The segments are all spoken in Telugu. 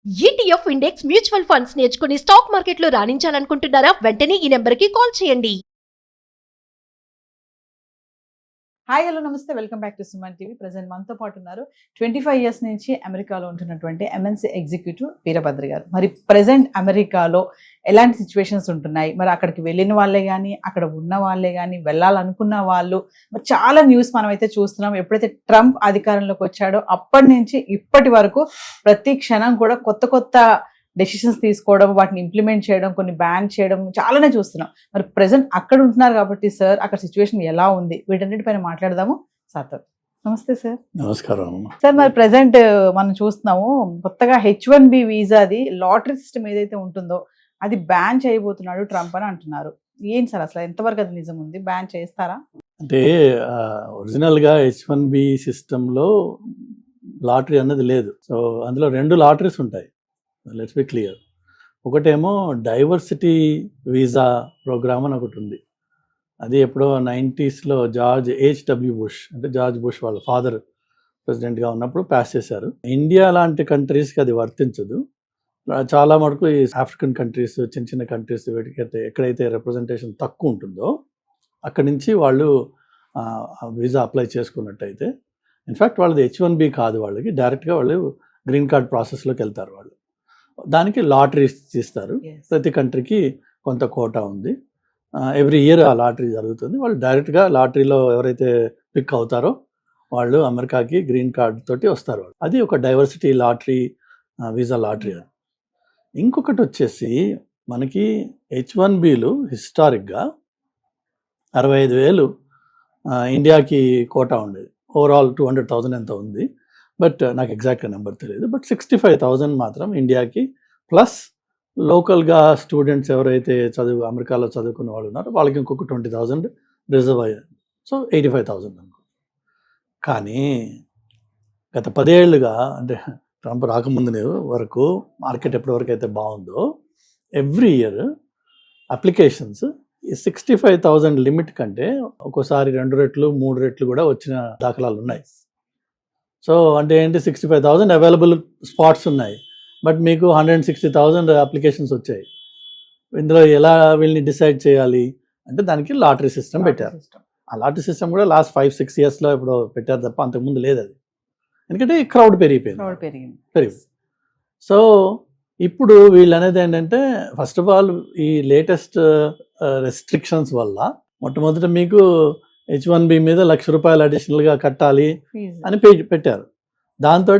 ఈటీఎఫ్ ఇండెక్స్ మ్యూచువల్ ఫండ్స్ నేర్చుకుని స్టాక్ మార్కెట్లో రాణించాలనుకుంటున్నారా? వెంటనే ఈ నెంబర్కి కాల్ చేయండి. హాయ్ హలో నమస్తే, welcome back to Suman TV. Present మనతో పాటు ఉన్నారు 25 ఇయర్స్ నుంచి అమెరికాలో ఉంటున్నటువంటి ఎంఎన్సీ ఎగ్జిక్యూటివ్ వీరభద్ర గారు. మరి ప్రజెంట్ అమెరికాలో ఎలాంటి సిచ్యువేషన్స్ ఉంటున్నాయి, మరి అక్కడికి వెళ్ళిన వాళ్ళే కానీ అక్కడ ఉన్న వాళ్ళే కానీ వెళ్ళాలనుకున్న వాళ్ళు, మరి చాలా న్యూస్ మనం అయితే చూస్తున్నాం. ఎప్పుడైతే ట్రంప్ అధికారంలోకి వచ్చాడో అప్పటి నుంచి ఇప్పటి వరకు ప్రతి క్షణం కూడా కొత్త కొత్త డెసిషన్స్ తీసుకోవడం, వాటిని ఇంప్లిమెంట్ చేయడం, కొన్ని బ్యాన్ చేయడం చాలానే చూస్తున్నాం. మరి ప్రెసెంట్ అక్కడ ఉంటున్నారు కాబట్టి సార్, అక్కడ సిచ్యువేషన్ ఎలా ఉంది, వీటన్నిటిపైన మాట్లాడదాము సార్తో. నమస్తే సార్. నమస్కారం సార్. మరి ప్రెసెంట్ మనం చూస్తున్నాము, కొత్తగా H1B వీసాది లాటరీ సిస్టమ్ ఏదైతే ఉంటుందో అది బ్యాన్ చేయబోతున్నాడు ట్రంప్ అని అంటున్నారు. ఏంటి సార్ అసలు ఎంతవరకు అది నిజం ఉంది? బ్యాన్ చేస్తారా? అంటే ఒరిజినల్గా H1B సిస్టంలో లాటరీ అన్నది లేదు. సో అందులో 2 లాటరీస్ ఉంటాయి. Let's be clear. ఒకటేమో డైవర్సిటీ వీసా ప్రోగ్రామ్ అని ఒకటి ఉంది. అది ఎప్పుడో 90sలో జార్జ్ H.W. బుష్, అంటే జార్జ్ బుష్ వాళ్ళ ఫాదర్ ప్రెసిడెంట్గా ఉన్నప్పుడు పాస్ చేశారు. ఇండియా లాంటి కంట్రీస్కి అది వర్తించదు. చాలా మటుకు ఈ ఆఫ్రికన్ కంట్రీస్, చిన్న చిన్న కంట్రీస్, వీటికైతే ఎక్కడైతే రిప్రజెంటేషన్ తక్కువ ఉంటుందో అక్కడి నుంచి వాళ్ళు వీసా అప్లై చేసుకున్నట్టయితే, ఇన్ఫ్యాక్ట్ వాళ్ళది H1B కాదు, వాళ్ళకి డైరెక్ట్గా వాళ్ళు గ్రీన్ కార్డ్ ప్రాసెస్లోకి వెళ్తారు. వాళ్ళు దానికి లాటరీ ఇస్తారు. ప్రతి కంట్రీకి కొంత కోటా ఉంది. ఎవ్రీ ఇయర్ ఆ లాటరీ జరుగుతుంది. వాళ్ళు డైరెక్ట్గా లాటరీలో ఎవరైతే పిక్ అవుతారో వాళ్ళు అమెరికాకి గ్రీన్ కార్డ్ తోటి వస్తారు. అది ఒక డైవర్సిటీ లాటరీ, వీసా లాటరీ. ఇంకొకటి వచ్చేసి మనకి H1Bలు హిస్టారిక్గా 65,000 ఇండియాకి కోటా ఉండేది. ఓవరాల్ 200,000 ఎంత ఉంది, బట్ నాకు ఎగ్జాక్ట్గా నెంబర్ తెలియదు. బట్ 65,000 మాత్రం ఇండియాకి, ప్లస్ లోకల్గా స్టూడెంట్స్ ఎవరైతే అమెరికాలో చదువుకున్న వాళ్ళు ఉన్నారో వాళ్ళకి ఇంకొక 20,000 రిజర్వ్ అయ్యారు. సో 85,000 అనుకో. కానీ గత 10 ఏళ్ళుగా, అంటే ట్రంప్ రాకముందు వరకు మార్కెట్ ఎప్పటివరకు అయితే బాగుందో, ఎవ్రీ ఇయర్ అప్లికేషన్స్ ఈ 65,000 లిమిట్ కంటే ఒక్కోసారి 2 రెట్లు 3 రెట్లు కూడా వచ్చిన దాఖలాలు ఉన్నాయి. సో అంటే ఏంటి, 65,000 అవైలబుల్ స్పాట్స్ ఉన్నాయి, బట్ మీకు 160,000 అప్లికేషన్స్ వచ్చాయి. ఇందులో ఎలా వీళ్ళని డిసైడ్ చేయాలి అంటే దానికి లాటరీ సిస్టమ్ పెట్టారు. ఆ లాటరీ సిస్టమ్ కూడా లాస్ట్ 5-6 ఇయర్స్లో ఇప్పుడు పెట్టారు తప్ప అంతకుముందు లేదు అది. ఎందుకంటే క్రౌడ్ పెరిగిపోయింది. సో ఇప్పుడు వీళ్ళు అనేది ఏంటంటే, ఫస్ట్ ఆఫ్ ఆల్ ఈ లేటెస్ట్ రెస్ట్రిక్షన్స్ వల్ల మొట్టమొదట మీకు H1B మీద ₹1,00,000 అడిషనల్గా కట్టాలి అని పెట్టారు. దాంతో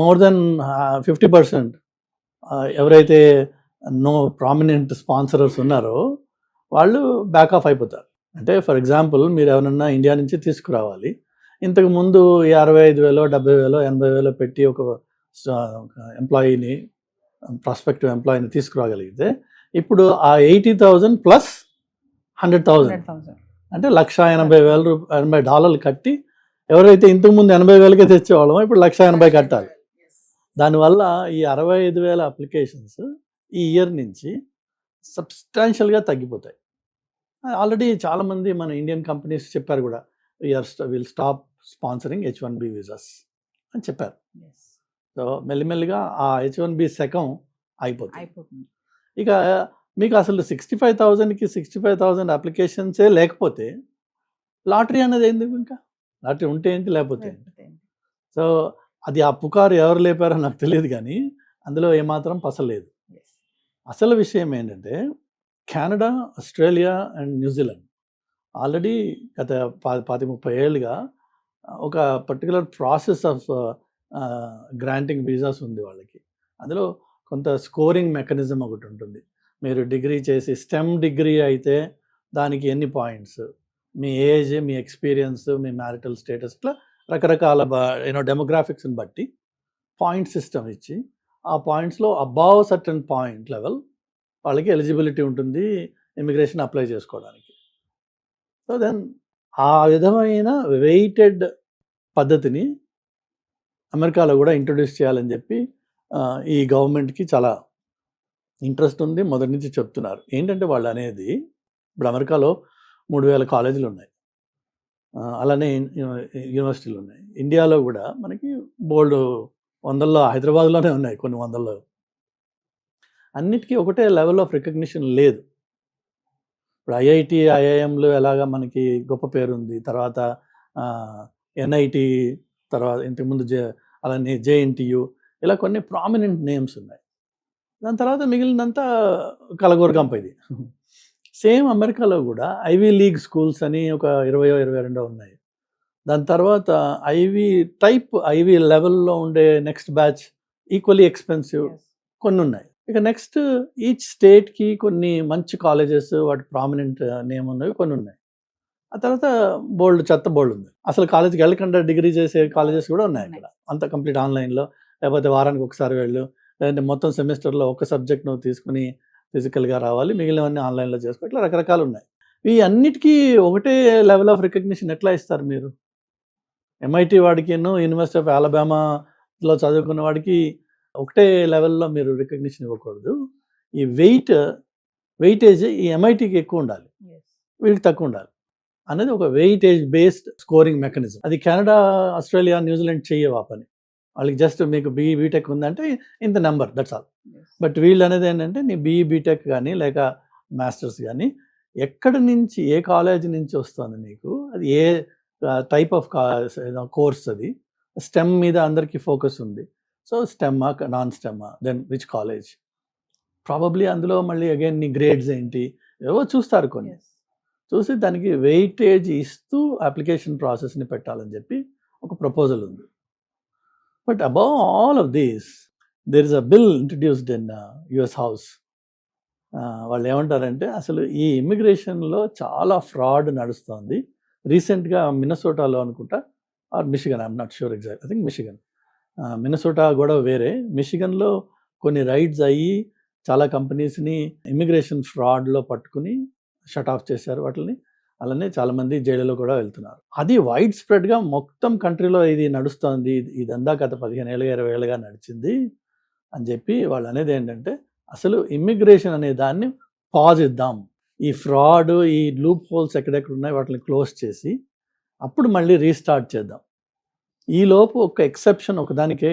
మోర్ దెన్ 50% ఎవరైతే నో ప్రామినెంట్ స్పాన్సరర్స్ ఉన్నారో వాళ్ళు బ్యాక్ ఆఫ్ అయిపోతారు. అంటే ఫర్ ఎగ్జాంపుల్, మీరు ఎవరన్నా ఇండియా నుంచి తీసుకురావాలి, ఇంతకుముందు 65,000, 70,000, 80,000 పెట్టి ఒక ఎంప్లాయీని, ప్రాస్పెక్టివ్ ఎంప్లాయీని తీసుకురాగలిగితే, ఇప్పుడు ఆ 80,000 ప్లస్ 100,000 అంటే $180,000 కట్టి, ఎవరైతే ఇంతకుముందు 80,000కే తెచ్చేవాళ్ళమో ఇప్పుడు 180,000 కట్టాలి. దానివల్ల ఈ 65,000 అప్లికేషన్స్ ఈ ఇయర్ నుంచి సబ్స్టాన్షియల్గా తగ్గిపోతాయి. ఆల్రెడీ చాలామంది మన ఇండియన్ కంపెనీస్ చెప్పారు కూడా, will stop sponsoring H1B visas అని చెప్పారు. సో మెల్లిమెల్లిగా ఆ H1B శకం అయిపోతుంది. ఇక మీకు అసలు 65,000కి 65,000 అప్లికేషన్సే లేకపోతే లాటరీ అనేది ఎందుకు? ఇంకా లాటరీ ఉంటే ఏంటి, లేకపోతే ఏంటి? సో అది ఆ పుకారు ఎవరు లేపారో నాకు తెలియదు, కానీ అందులో ఏమాత్రం పసలేదు. అసలు విషయం ఏంటంటే, Canada, Australia and New Zealand already గత 30 ఏళ్ళుగా ఒక particular process of granting visas ఉంది వాళ్ళకి. అందులో కొంత స్కోరింగ్ మెకానిజం ఒకటి ఉంటుంది. మీరు డిగ్రీ చేసి, స్టెమ్ డిగ్రీ అయితే దానికి ఎన్ని పాయింట్స్, మీ ఏజ్, మీ ఎక్స్పీరియన్స్, మీ మ్యారిటల్ స్టేటస్, ఇట్లా రకరకాల డెమోగ్రాఫిక్స్ని బట్టి పాయింట్ సిస్టమ్ ఇచ్చి, ఆ పాయింట్స్లో అబౌవ్ సర్టన్ పాయింట్ లెవెల్ వాళ్ళకి ఎలిజిబిలిటీ ఉంటుంది ఇమిగ్రేషన్ అప్లై చేసుకోవడానికి. సో దెన్ ఆ విధమైన వెయిటెడ్ పద్ధతిని అమెరికాలో కూడా ఇంట్రొడ్యూస్ చేయాలని చెప్పి ఈ గవర్నమెంట్కి చాలా ఇంట్రెస్ట్ ఉంది. మొదటి నుంచి చెప్తున్నారు. ఏంటంటే వాళ్ళు అనేది, ఇప్పుడు అమెరికాలో 3,000 కాలేజీలు ఉన్నాయి, అలానే యూనివర్సిటీలు ఉన్నాయి. ఇండియాలో కూడా మనకి బోల్డ్ వందల్లో, హైదరాబాద్లోనే ఉన్నాయి కొన్ని వందల్లో అన్నిటికీ ఒకటే లెవెల్ ఆఫ్ రికగ్నిషన్ లేదు. ఇప్పుడు ఐఐటి ఐఐఎంలు ఎలాగా మనకి గొప్ప పేరు ఉంది, తర్వాత ఎన్ఐటి, తర్వాత ఇంతకుముందు అలానే జేఎన్టీయు, ఇలా కొన్ని ప్రామినెంట్ నేమ్స్ ఉన్నాయి. దాని తర్వాత మిగిలినంతా కలగోరగంప ఇది. సేమ్ అమెరికాలో కూడా ఐవీ లీగ్ స్కూల్స్ అని ఒక 22 ఉన్నాయి. దాని తర్వాత ఐవీ లెవెల్లో ఉండే నెక్స్ట్ బ్యాచ్ ఈక్వల్లీ ఎక్స్పెన్సివ్ కొన్ని ఉన్నాయి. ఇక నెక్స్ట్ ఈచ్ స్టేట్కి కొన్ని మంచి కాలేజెస్ వాటి ప్రామినెంట్ నేమ్ ఉన్నవి కొన్ని ఉన్నాయి. ఆ తర్వాత చెత్త బోల్డ్ ఉంది, అసలు కాలేజ్కి వెళ్ళకుండా డిగ్రీ చేసే కాలేజెస్ కూడా ఉన్నాయి అక్కడ. అంత కంప్లీట్ ఆన్లైన్లో, లేకపోతే వారానికి ఒకసారి వెళ్ళు, లేదంటే మొత్తం సెమిస్టర్లో ఒక సబ్జెక్ట్ నువ్వు తీసుకుని ఫిజికల్గా రావాలి, మిగిలినవన్నీ ఆన్లైన్లో చేసుకో, ఇట్లా రకరకాలు ఉన్నాయి. ఈ అన్నిటికీ ఒకటే లెవెల్ ఆఫ్ రికగ్నిషన్ ఎట్లా ఇస్తారు మీరు? ఎంఐటి వాడికి యూనివర్సిటీ ఆఫ్ అలబామాలో చదువుకున్న వాడికి ఒకటే లెవెల్లో మీరు రికగ్నిషన్ ఇవ్వకూడదు. ఈ వెయిటేజ్ ఈ ఎంఐటికి ఎక్కువ ఉండాలి, వీడికి తక్కువ ఉండాలి అనేది ఒక వెయిటేజ్ బేస్డ్ స్కోరింగ్ మెకానిజం. అది కెనడా, ఆస్ట్రేలియా, న్యూజిలాండ్ చేయవు ఆ పని. వాళ్ళకి జస్ట్ మీకు బీటెక్ ఉందంటే ఇంత నెంబర్, దట్స్ ఆల్. బట్ వీళ్ళు అనేది ఏంటంటే నీ బీటెక్ కానీ లేక మాస్టర్స్ కానీ ఎక్కడి నుంచి, ఏ కాలేజ్ నుంచి వస్తుంది నీకు, అది ఏ టైప్ ఆఫ్ కోర్స్, అది స్టెమ్ మీద అందరికీ ఫోకస్ ఉంది. సో స్టెమ్మా, నాన్ స్టెమ్మా, దెన్ విచ్ కాలేజ్, ప్రాబబ్లీ అందులో మళ్ళీ అగైన్ నీ గ్రేడ్స్ ఏంటి ఏవో చూస్తారు. కొన్ని చూసి దానికి వెయిటేజ్ ఇస్తూ అప్లికేషన్ ప్రాసెస్ని పెట్టాలని చెప్పి ఒక ప్రపోజల్ ఉంది. But above all of these there is a bill introduced in US house. వాళ్ళు ఏమంటారంటే అసలు ఈ ఇమ్మిగ్రేషన్లో చాలా ఫ్రాడ్ నడుస్తుంది. రీసెంట్గా మిన్నసోటాలో అనుకుంటా, or Michigan, I'm not sure exact, I think Michigan, Minnesota కూడా వేరే, మిషిగన్లో కొన్ని రైడ్స్ అయ్యి చాలా కంపెనీస్ని ఇమిగ్రేషన్ ఫ్రాడ్లో పట్టుకుని షట్ ఆఫ్ చేశారు వాటిని. అలానే చాలామంది జైలులో కూడా వెళ్తున్నారు. అది వైడ్ స్ప్రెడ్గా మొత్తం కంట్రీలో ఇది నడుస్తుంది. ఇదంతా గత 15 ఏళ్ళుగా 20 ఏళ్ళుగా నడిచింది అని చెప్పి వాళ్ళు అనేది ఏంటంటే అసలు ఇమ్మిగ్రేషన్ అనే దాన్ని పాజ్ ఇద్దాం, ఈ ఫ్రాడ్, ఈ లూప్ హోల్స్ ఎక్కడెక్కడ ఉన్నాయి వాటిని క్లోజ్ చేసి అప్పుడు మళ్ళీ రీస్టార్ట్ చేద్దాం. ఈలోపు ఒక ఎక్సెప్షన్ ఒకదానికే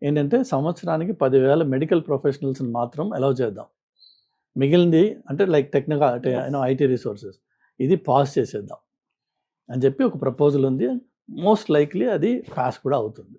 ఏంటంటే సంవత్సరానికి 10,000 మెడికల్ ప్రొఫెషనల్స్ని మాత్రం అలౌ చేద్దాం. మిగిలింది అంటే లైక్ టెక్నికల్ అంటే ఐటీ రిసోర్సెస్, ఇది పాస్ చేసేద్దాం అని చెప్పి ఒక ప్రపోజల్ ఉంది. మోస్ట్ లైక్లీ అది పాస్ కూడా అవుతుంది.